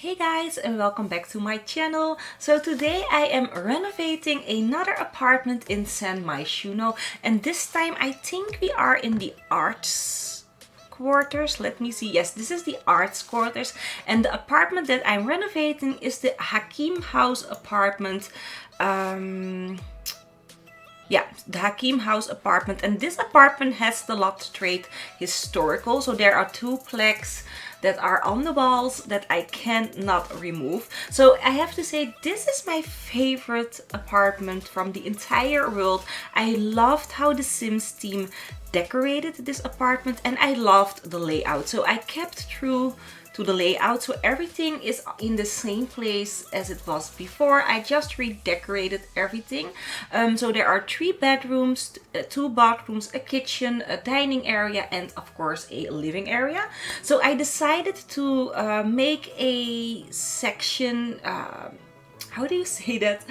Hey guys, and welcome back to my channel. So today I am renovating another apartment in San Myshuno, and this time I think we are in the arts quarters. Let me see. Yes, this is the arts quarters, and the apartment that I'm renovating is the Hakim house apartment. Yeah, the Hakim house apartment, and this apartment has the lot trait historical, so there are two plaques that are on the walls that I cannot remove. So I have to say, this is my favorite apartment from the entire world. I loved how the Sims team decorated this apartment, and I loved the layout. So I kept true to the layout, so everything is in the same place as it was before. I just redecorated everything. So there are 3 bedrooms, 2 bathrooms, a kitchen, a dining area, and of course a living area. So I decided to make a section, how do you say that?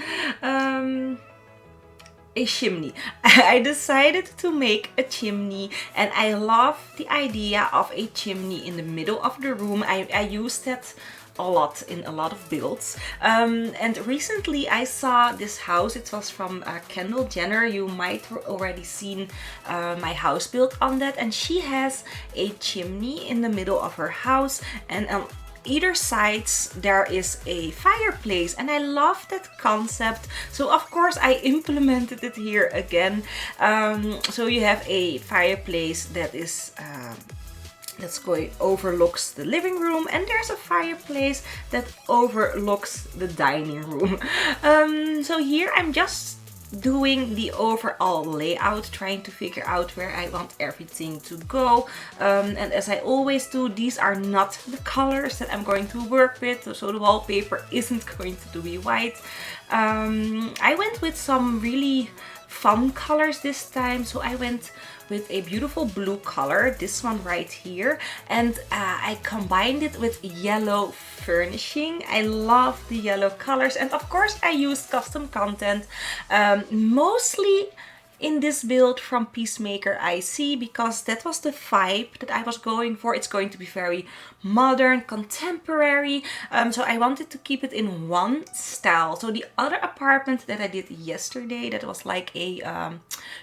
A chimney. I decided to make a chimney, and I love the idea of a chimney in the middle of the room. I used that a lot in a lot of builds. And recently I saw this house. It was from Kendall Jenner. You might already seen my house build on that, and she has a chimney in the middle of her house, and either sides there is a fireplace, and I love that concept. So of course I implemented it here again. So you have a fireplace that is overlooks the living room, and there's a fireplace that overlooks the dining room. So here I'm just doing the overall layout, trying to figure out where I want everything to go. And as I always do, these are not the colors that I'm going to work with, so the wallpaper isn't going to be white. I went with some really fun colors this time, so I went with a beautiful blue color, this one right here, and I combined it with yellow furnishing. I love the yellow colors, and of course I used custom content, mostly in this build from Peacemaker IC, because that was the vibe that I was going for. It's going to be very modern, contemporary, so I wanted to keep it in one style. So the other apartment that I did yesterday, that was like a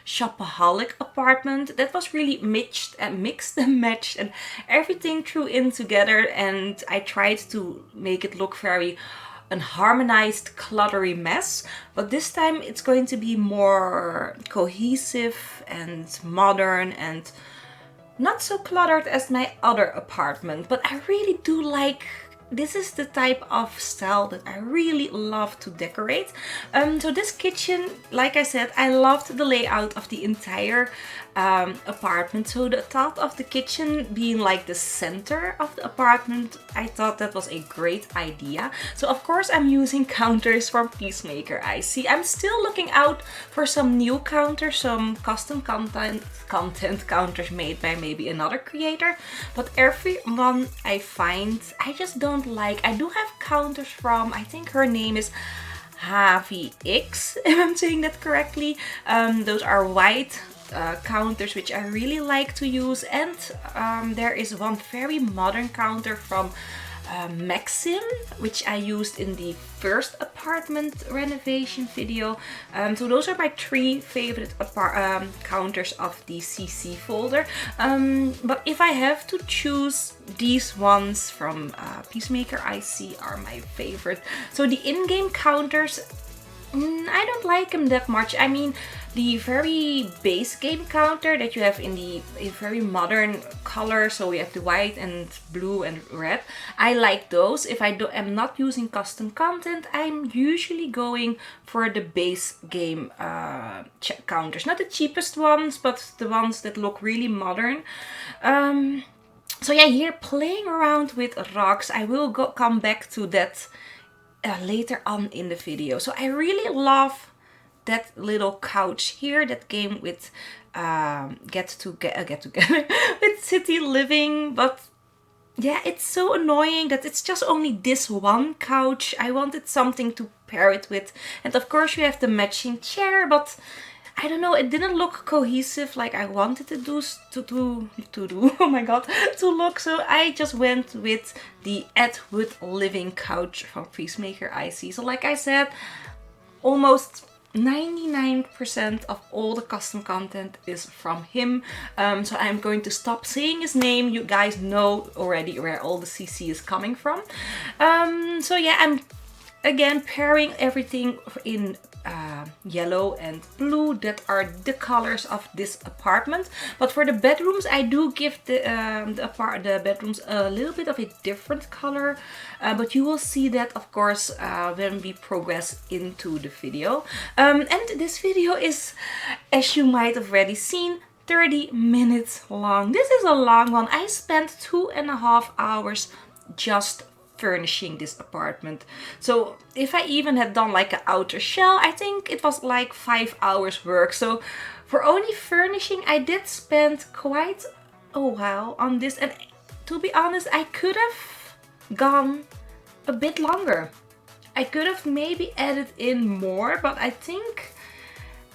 shopaholic apartment, that was really mixed and matched, and everything threw in together, and I tried to make it look very an harmonized cluttery mess, but this time it's going to be more cohesive and modern and not so cluttered as my other apartment. But I really do like, this is the type of style that I really love to decorate. So this kitchen, like I said, I loved the layout of the entire apartment. So the thought of the kitchen being like the center of the apartment, I thought that was a great idea. So of course I'm using counters from Peacemaker IC. I'm still looking out for some new counters, some custom content counters made by maybe another creator, but every one I find I just don't like. I do have counters from, I think her name is Havi X, if I'm saying that correctly. Those are white counters which I really like to use, and there is one very modern counter from Maxim, which I used in the first apartment renovation video. So those are my 3 favorite counters of the CC folder. But if I have to choose, these ones from Peacemaker IC are my favorite. So the in-game counters, I don't like them that much. I mean, the very base game counter that you have in the very modern color, so we have the white and blue and red, I like those. If I am not using custom content, I'm usually going for the base game counters. Not the cheapest ones, but the ones that look really modern. So yeah, here playing around with rocks. I will come back to that later on in the video. So I really love that little couch here that came with get together with City Living, but yeah, it's so annoying that it's just only this one couch. I wanted something to pair it with, and of course you have the matching chair, but I don't know, it didn't look cohesive like I wanted to do, oh my god, to look. So I just went with the Atwood Living Couch from Peacemaker IC. So like I said, almost 99% of all the custom content is from him. So I'm going to stop saying his name. You guys know already where all the CC is coming from. So yeah, I'm again pairing everything in yellow and blue. That are the colors of this apartment. But for the bedrooms, I do give the bedrooms a little bit of a different color. But you will see that, of course, when we progress into the video. And this video is, as you might have already seen, 30 minutes long. This is a long one. I spent 2.5 hours just furnishing this apartment. So if I even had done like an outer shell, I think it was like 5 hours work. So for only furnishing, I did spend quite a while on this. And to be honest, I could have gone a bit longer. I could have maybe added in more, but I think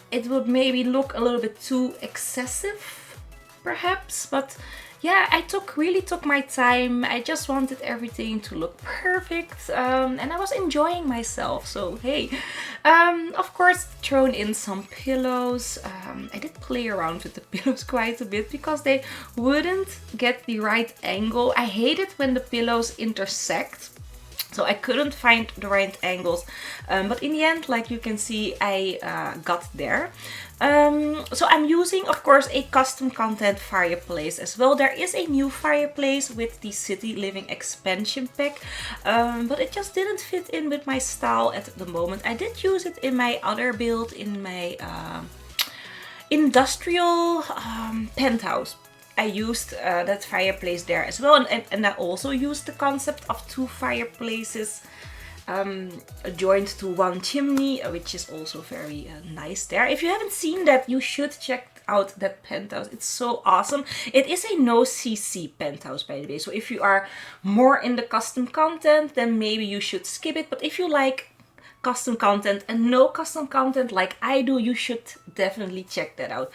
it would maybe look a little bit too excessive, perhaps. But yeah, I really took my time. I just wanted everything to look perfect, and I was enjoying myself. So hey, of course, thrown in some pillows. I did play around with the pillows quite a bit because they wouldn't get the right angle. I hate it when the pillows intersect. So I couldn't find the right angles, but in the end, like you can see, I got there. So I'm using, of course, a custom content fireplace as well. There is a new fireplace with the City Living expansion pack, but it just didn't fit in with my style at the moment. I did use it in my other build, in my industrial penthouse. I used that fireplace there as well, and I also used the concept of 2 fireplaces joined to 1 chimney, which is also very nice there. If you haven't seen that, you should check out that penthouse. It's so awesome. It is a no CC penthouse, by the way, so if you are more in the custom content, then maybe you should skip it. But if you like custom content and no custom content like I do, you should definitely check that out.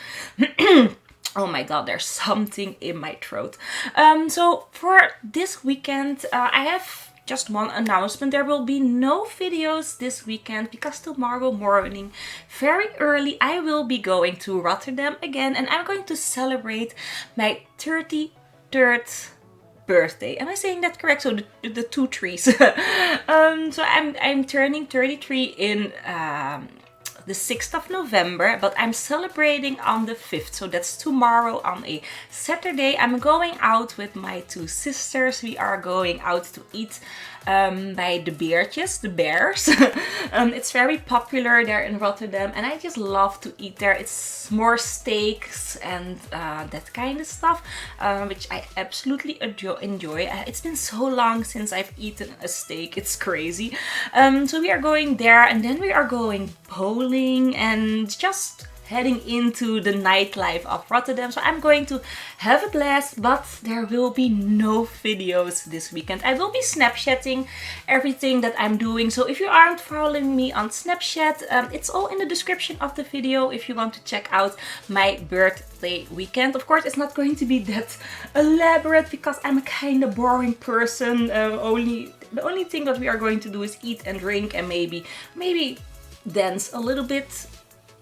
Oh my god, there's something in my throat. So for this weekend, I have just one announcement. There will be no videos this weekend because tomorrow morning, very early, I will be going to Rotterdam again, and I'm going to celebrate my 33rd birthday. Am I saying that correct? So the 2 3s. So I'm turning 33 in the 6th of November, but I'm celebrating on the 5th, so that's tomorrow on a Saturday. I'm going out with my 2 sisters. We are going out to eat by the Beertjes, the Bears. It's very popular there in Rotterdam, and I just love to eat there. It's more steaks and that kind of stuff, which I absolutely enjoy. It's been so long since I've eaten a steak, it's crazy. So we are going there, and then we are going bowling and just heading into the nightlife of Rotterdam. So I'm going to have a blast, but there will be no videos this weekend. I will be Snapchatting everything that I'm doing. So if you aren't following me on Snapchat, it's all in the description of the video if you want to check out my birthday weekend. Of course, it's not going to be that elaborate because I'm a kind of boring person. The only thing that we are going to do is eat and drink and maybe dance a little bit,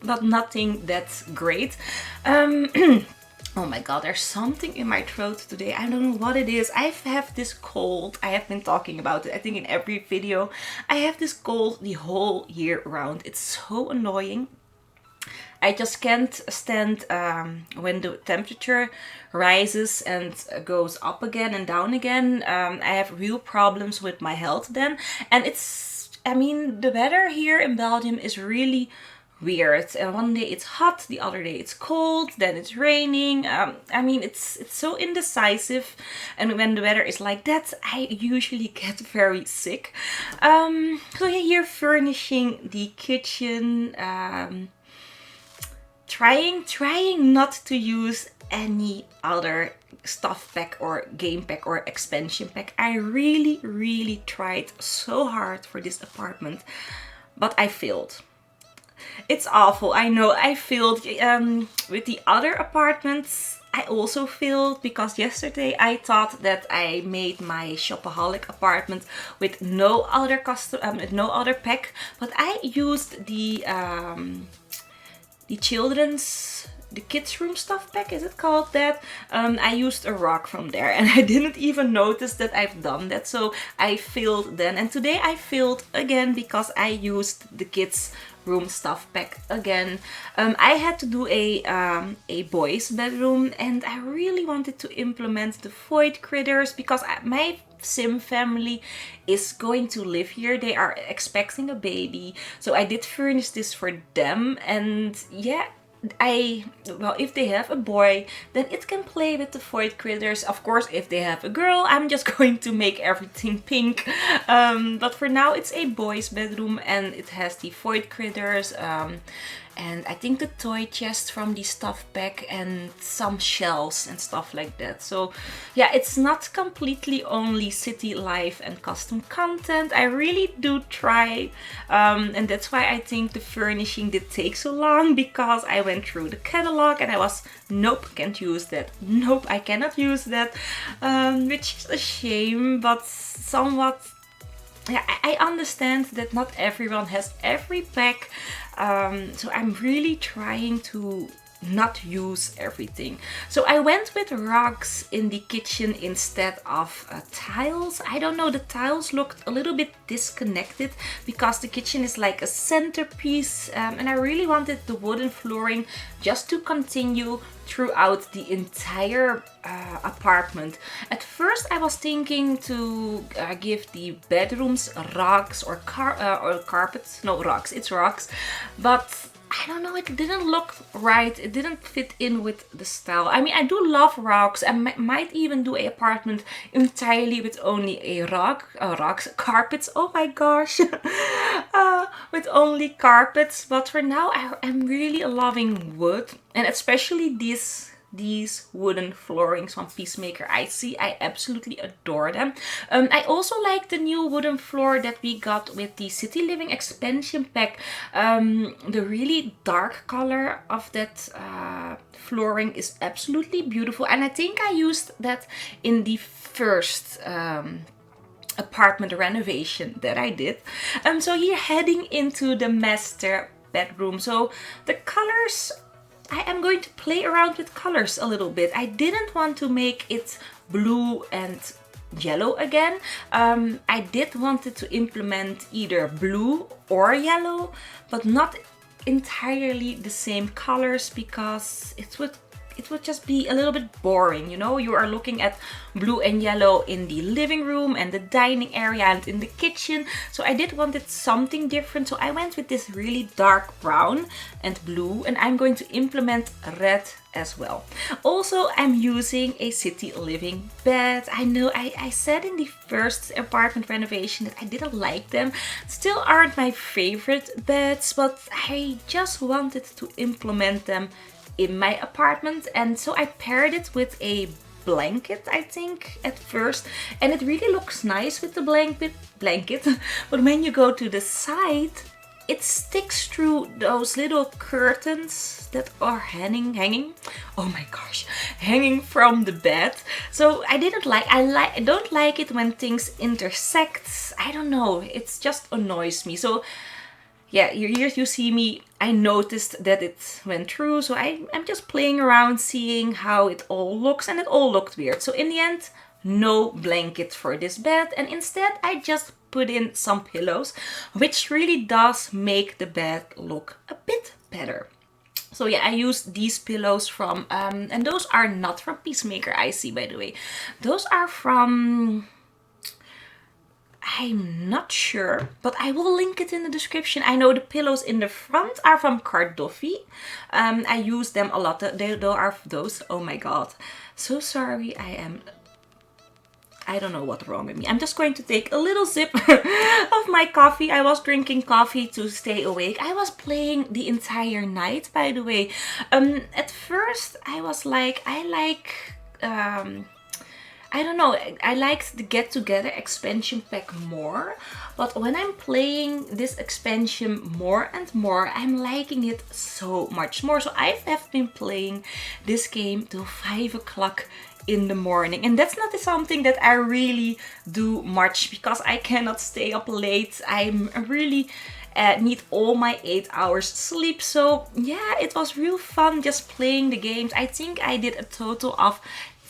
but nothing that's great. Oh my god, there's something in my throat today. I don't know what it is. I have this cold. I have been talking about it, I think, in every video. I have this cold the whole year round. It's so annoying. I just can't stand when the temperature rises and goes up again and down again. I have real problems with my health then. And I mean, the weather here in Belgium is really weird. And one day it's hot, the other day it's cold, then it's raining. I mean, it's so indecisive, and when the weather is like that, I usually get very sick. So yeah, here furnishing the kitchen, trying not to use any other stuff pack or game pack or expansion pack. I really tried so hard for this apartment, but I failed. It's awful, I know. I failed with the other apartments. I also failed because yesterday I thought that I made my shopaholic apartment with no other with no other pack, but I used the kids room stuff pack, is it called that? I used a rock from there and I didn't even notice that I've done that, so I failed then. And today I failed again because I used the kids room stuff pack again. I had to do a boys bedroom, and I really wanted to implement the void critters because my Sim family is going to live here. They are expecting a baby, so I did furnish this for them. And yeah, well, if they have a boy, then it can play with the void critters. Of course, if they have a girl, I'm just going to make everything pink. But for now, it's a boy's bedroom and it has the void critters. And I think the toy chest from the stuff pack and some shells and stuff like that. So yeah, it's not completely only city life and custom content. I really do try, and that's why I think the furnishing did take so long, because I went through the catalog and I was, nope, can't use that, nope, I cannot use that, which is a shame, but somewhat, yeah, I understand that not everyone has every pack, so I'm really trying to not use everything. So I went with rugs in the kitchen instead of tiles. I don't know, the tiles looked a little bit disconnected because the kitchen is like a centerpiece, and I really wanted the wooden flooring just to continue throughout the entire apartment. At first I was thinking to give the bedrooms rugs or carpets, no, rugs, it's rugs, but I don't know, it didn't look right. It didn't fit in with the style. I mean, I do love rugs. I might even do an apartment entirely with only a rug, rugs, carpets. Oh my gosh, with only carpets. But for now, I'm really loving wood, and especially these wooden floorings from Peacemaker IC. I absolutely adore them. I also like the new wooden floor that we got with the City Living expansion pack. The really dark color of that flooring is absolutely beautiful, and I think I used that in the first apartment renovation that I did. So here, heading into the master bedroom. So the colors, I am going to play around with colors a little bit. I didn't want to make it blue and yellow again. I did wanted to implement either blue or yellow, but not entirely the same colors, because it would just be a little bit boring, you know. You are looking at blue and yellow in the living room and the dining area and in the kitchen. So I did wanted something different. So I went with this really dark brown and blue, and I'm going to implement red as well. Also, I'm using a City Living bed. I know I said in the first apartment renovation that I didn't like them. Still aren't my favorite beds, but I just wanted to implement them in my apartment, and so I paired it with a blanket, I think, at first, and it really looks nice with the blanket, but when you go to the side, it sticks through those little curtains that are hanging, oh my gosh, hanging from the bed. So I don't like it when things intersect. I don't know, it just annoys me. So yeah, here you see me, I noticed that it went through, so I'm just playing around, seeing how it all looks, and it all looked weird. So in the end, no blanket for this bed, and instead I just put in some pillows, which really does make the bed look a bit better. So yeah, I used these pillows from, and those are not from Peacemaker IC, by the way. Those are from, I'm not sure, but I will link it in the description. I know the pillows in the front are from Cardoffy. I use them a lot. They are those. Oh my god. So sorry, I don't know what's wrong with me. I'm just going to take a little sip of my coffee. I was drinking coffee to stay awake. I was playing the entire night, by the way. I don't know, I liked the Get Together expansion pack more, but when I'm playing this expansion more and more, I'm liking it so much more. So I have been playing this game till 5 o'clock in the morning, and that's not something that I really do much because I cannot stay up late. I'm really need all my 8 hours sleep. So yeah, it was real fun just playing the games. I think I did a total of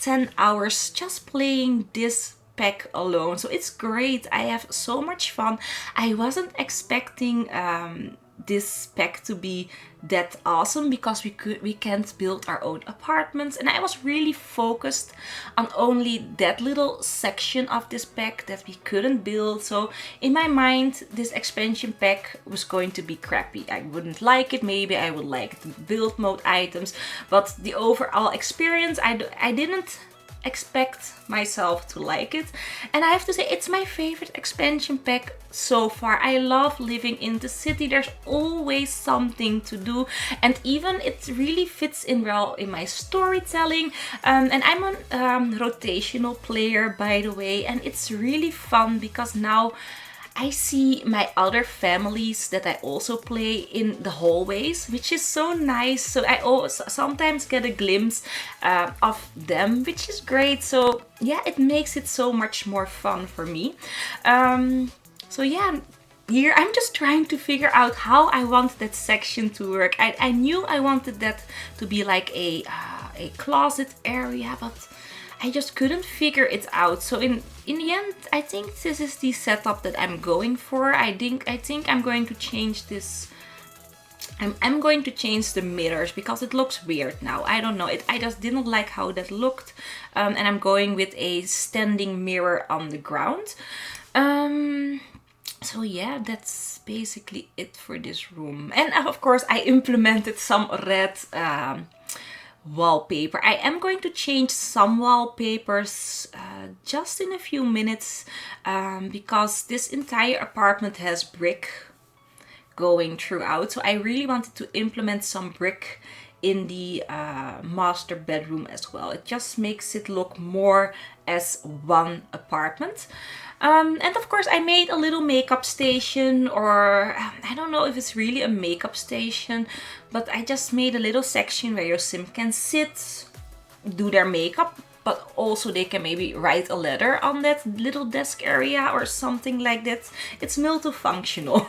10 hours just playing this pack alone. So it's great. I have so much fun. I wasn't expecting this pack to be that awesome because we can't build our own apartments, and I was really focused on only that little section of this pack that we couldn't build. So in my mind, this expansion pack was going to be crappy. I wouldn't like it. Maybe I would like the build mode items, but the overall experience, I didn't expect myself to like it. And I have to say, it's my favorite expansion pack so far. I love living in the city. There's always something to do, and even it really fits in well in my storytelling. And I'm a rotational player, by the way, and it's really fun because now I see my other families that I also play in the hallways, which is so nice. So I always sometimes get a glimpse of them, which is great. So yeah, it makes it so much more fun for me. So yeah, here I'm just trying to figure out how I want that section to work. I knew I wanted that to be like a closet area, but I just couldn't figure it out. So in the end, I think this is the setup that I'm going for. I think I'm going to change this. I'm going to change the mirrors because it looks weird now. I don't know. I just didn't like how that looked. And I'm going with a standing mirror on the ground. So yeah, that's basically it for this room. And of course, I implemented some red wallpaper. I am going to change some wallpapers just in a few minutes because this entire apartment has brick going throughout. So I really wanted to implement some brick in the master bedroom as well. It just makes it look more as one apartment. And of course I made a little makeup station, or I don't know if it's really a makeup station, but I just made a little section where your sim can sit, do their makeup, but also they can maybe write a letter on that little desk area or something like that. It's multifunctional.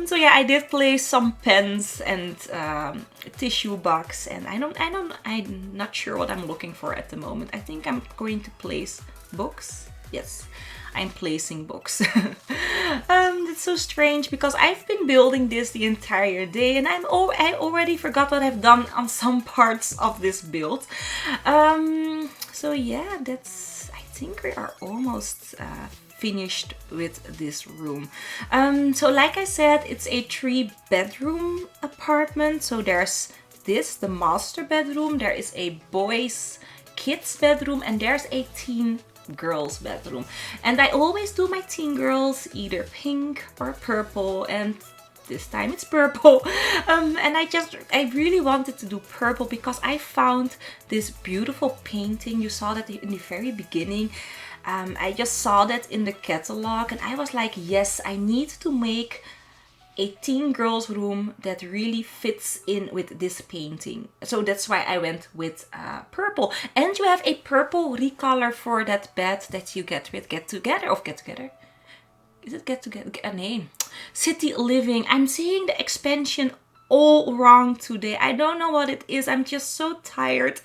So yeah, I did place some pens and a tissue box, and I'm not sure what I'm looking for at the moment. I think I'm going to place books. Yes, I'm placing books. It's so strange because I've been building this the entire day, and I already forgot what I've done on some parts of this build. So yeah, I think we are almost finished with this room. So like I said, it's a 3-bedroom apartment. So there's the master bedroom, there is a kids bedroom, and there's a teen girls bedroom. And I always do my teen girls either pink or purple, and this time it's purple. And I really wanted to do purple because I found this beautiful painting. You saw that in the very beginning. I just saw that in the catalog, and I was like, yes, I need to make a teen girls room that really fits in with this painting. So that's why I went with purple. And you have a purple recolor for that bed that you get with Get Together. Is it Get Together? A name. City Living. I'm seeing the expansion all wrong today. I don't know what it is. I'm just so tired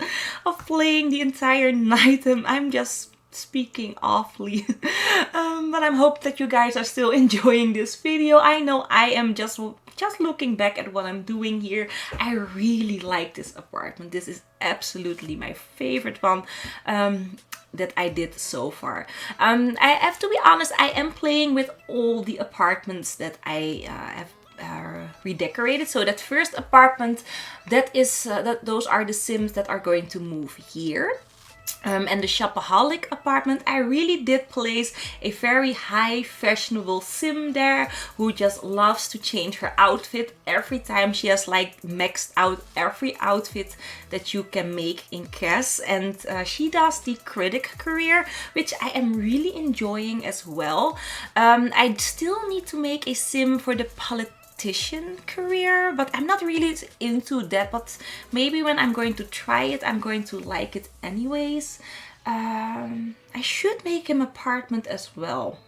of playing the entire night, and I'm just speaking awfully. But I'm hoping that you guys are still enjoying this video. I know I am just looking back at what I'm doing here. I really like this apartment. This is absolutely my favorite one that I did so far. I have to be honest, I am playing with all the apartments that I have redecorated. So that first apartment, those are the Sims that are going to move here. and the shopaholic apartment, I really did place a very high fashionable sim there who just loves to change her outfit every time. She has like maxed out every outfit that you can make in Kes, and she does the critic career, which I am really enjoying as well. I still need to make a sim for the politician career, but I'm not really into that, but maybe when I'm going to try it, I'm going to like it anyways. I should make him apartment as well.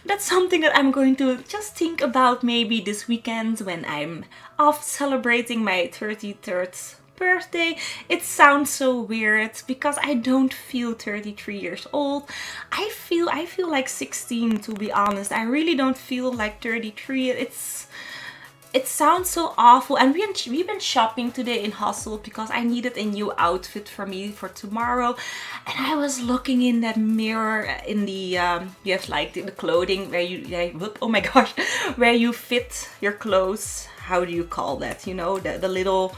That's something that I'm going to just think about maybe this weekend when I'm off celebrating my 33rd birthday. It sounds so weird because I don't feel 33 years old. I feel like 16, to be honest. I really don't feel like 33. It sounds so awful. And we've been shopping today in Hustle because I needed a new outfit for me for tomorrow. And I was looking in that mirror in the you have like the clothing where you oh my gosh, where you fit your clothes. How do you call that? You know, the little,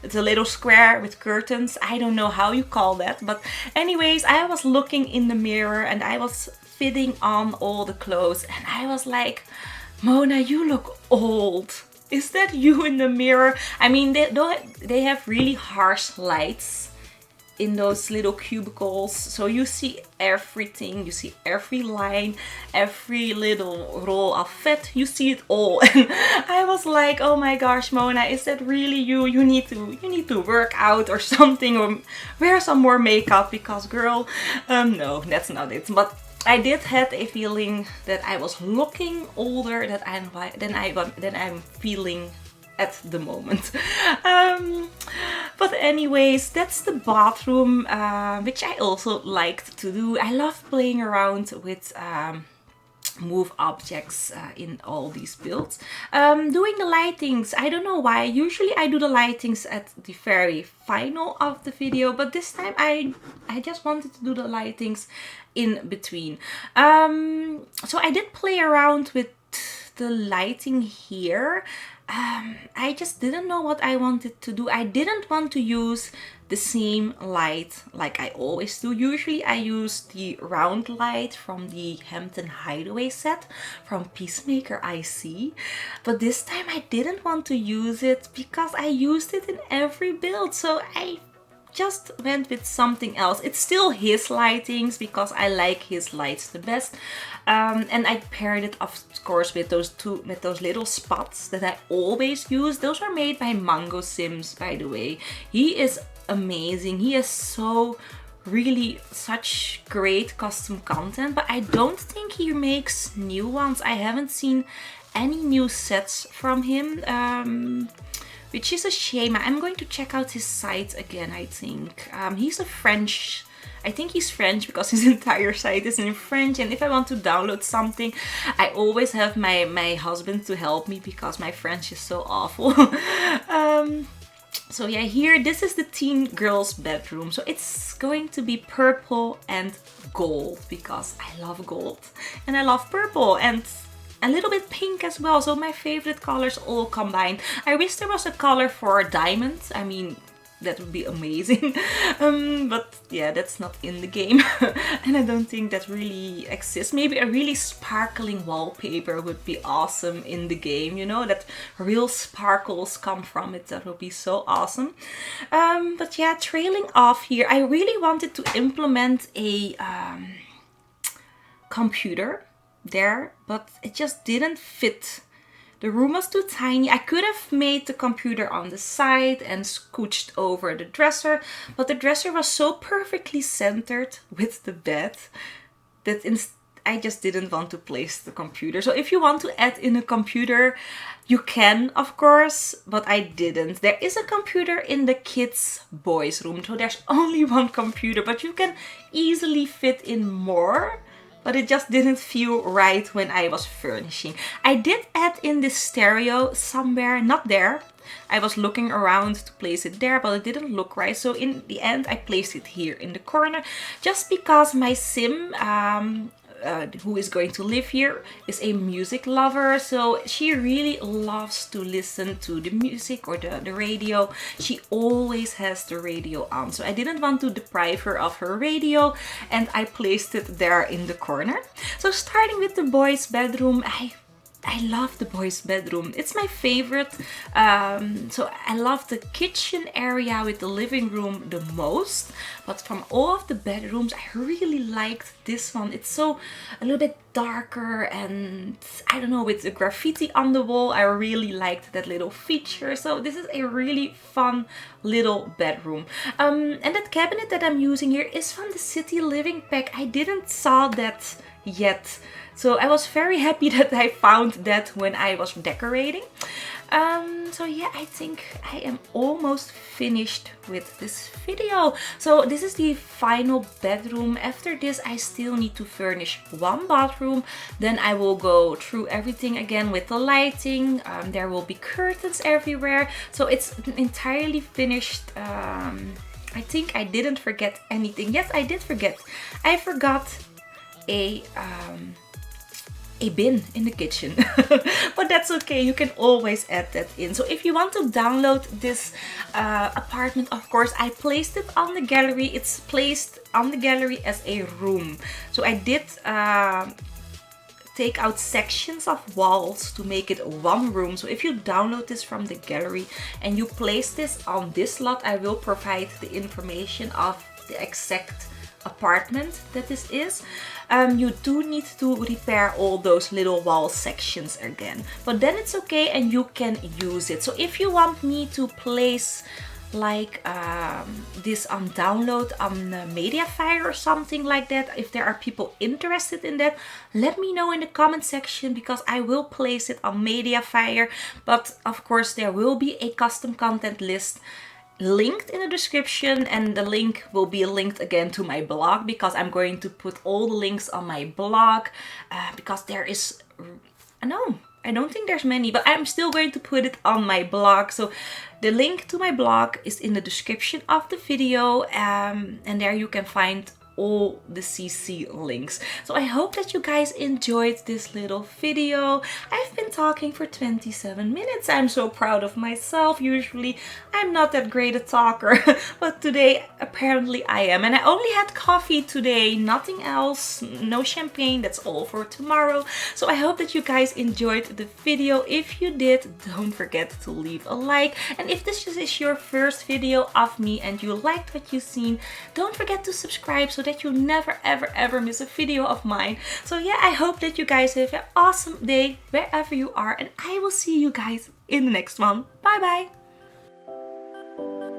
it's a little square with curtains. I don't know how you call that, but anyways, I was looking in the mirror and I was fitting on all the clothes and I was like, Mona, you look old. Is that you in the mirror? I mean, they have really harsh lights in those little cubicles, so you see everything, you see every line, every little roll of fat, you see it all. And I was like, oh my gosh, Mona, is that really you? You need to work out or something, or wear some more makeup, because girl, no, that's not it. But I did have a feeling that I was looking older than I'm feeling at the moment. But anyways, that's the bathroom, which I also liked to do. I love playing around with move objects in all these builds. Doing the lightings, I don't know why. Usually I do the lightings at the very final of the video, but this time I just wanted to do the lightings in between. So I did play around with the lighting here. I just didn't know what I wanted to do. I didn't want to use the same light like I always do. Usually I use the round light from the Hampton Hideaway set from Peacemaker IC. But this time I didn't want to use it because I used it in every build. So I just went with something else. It's still his lightings because I like his lights the best. And I paired it of course with those little spots that I always use. Those are made by Mango Sims, by the way. He is amazing. He has such great custom content, but I don't think he makes new ones. I haven't seen any new sets from him. Which is a shame. I'm going to check out his site again, I think. He's a French, I think he's French because his entire site is in French. And if I want to download something, I always have my husband to help me because my French is so awful. So yeah, here, this is the teen girl's bedroom. So it's going to be purple and gold because I love gold and I love purple and a little bit pink as well. So my favorite colors all combined. I wish there was a color for diamonds. I mean, that would be amazing. But yeah, that's not in the game. And I don't think that really exists. Maybe a really sparkling wallpaper would be awesome in the game. You know, that real sparkles come from it. That would be so awesome. But yeah, trailing off here, I really wanted to implement a computer there, but it just didn't fit. The room was too tiny. I could have made the computer on the side and scooched over the dresser, but the dresser was so perfectly centered with the bed that I just didn't want to place the computer. So if you want to add in a computer, you can, of course, but I didn't. There is a computer in the kids' boys' room, so there's only one computer, but you can easily fit in more. But it just didn't feel right when I was furnishing. I did add in this stereo somewhere, not there. I was looking around to place it there, but it didn't look right. So in the end, I placed it here in the corner. Just because my sim who is going to live here is a music lover, so she really loves to listen to the music or the radio. She always has the radio on, so I didn't want to deprive her of her radio, and I placed it there in the corner. So starting with the boys' bedroom, I love the boys' bedroom. It's my favorite. So I love the kitchen area with the living room the most. But from all of the bedrooms, I really liked this one. It's so a little bit darker, and I don't know, with the graffiti on the wall, I really liked that little feature. So this is a really fun little bedroom. And that cabinet that I'm using here is from the City Living pack. I didn't saw that yet. So I was very happy that I found that when I was decorating. So yeah, I think I am almost finished with this video. So this is the final bedroom. After this, I still need to furnish one bathroom. Then I will go through everything again with the lighting. There will be curtains everywhere. So it's entirely finished. I think I didn't forget anything. Yes, I did forget. I forgot a bin in the kitchen. But that's okay, you can always add that in. So if you want to download this apartment, of course, I placed it on the gallery. It's placed on the gallery as a room. So I did take out sections of walls to make it one room. So if you download this from the gallery and you place this on this lot, I will provide the information of the exact apartment that this is. You do need to repair all those little wall sections again, but then it's okay and you can use it. So if you want me to place like this on download on Mediafire or something like that, if there are people interested in that, let me know in the comment section, because I will place it on Mediafire. But of course there will be a custom content list linked in the description, and the link will be linked again to my blog, because I'm going to put all the links on my blog, because there is, I don't think there's many, but I'm still going to put it on my blog. So the link to my blog is in the description of the video, and there you can find all the CC links. So I hope that you guys enjoyed this little video. I've been talking for 27 minutes. I'm so proud of myself. Usually I'm not that great a talker, but today apparently I am. And I only had coffee today, nothing else, no champagne. That's all for tomorrow. So I hope that you guys enjoyed the video. If you did, don't forget to leave a like. And if this is your first video of me and you liked what you've seen, don't forget to subscribe so that you never ever miss a video of mine. So yeah, I hope that you guys have an awesome day wherever you are, and I will see you guys in the next one. Bye bye.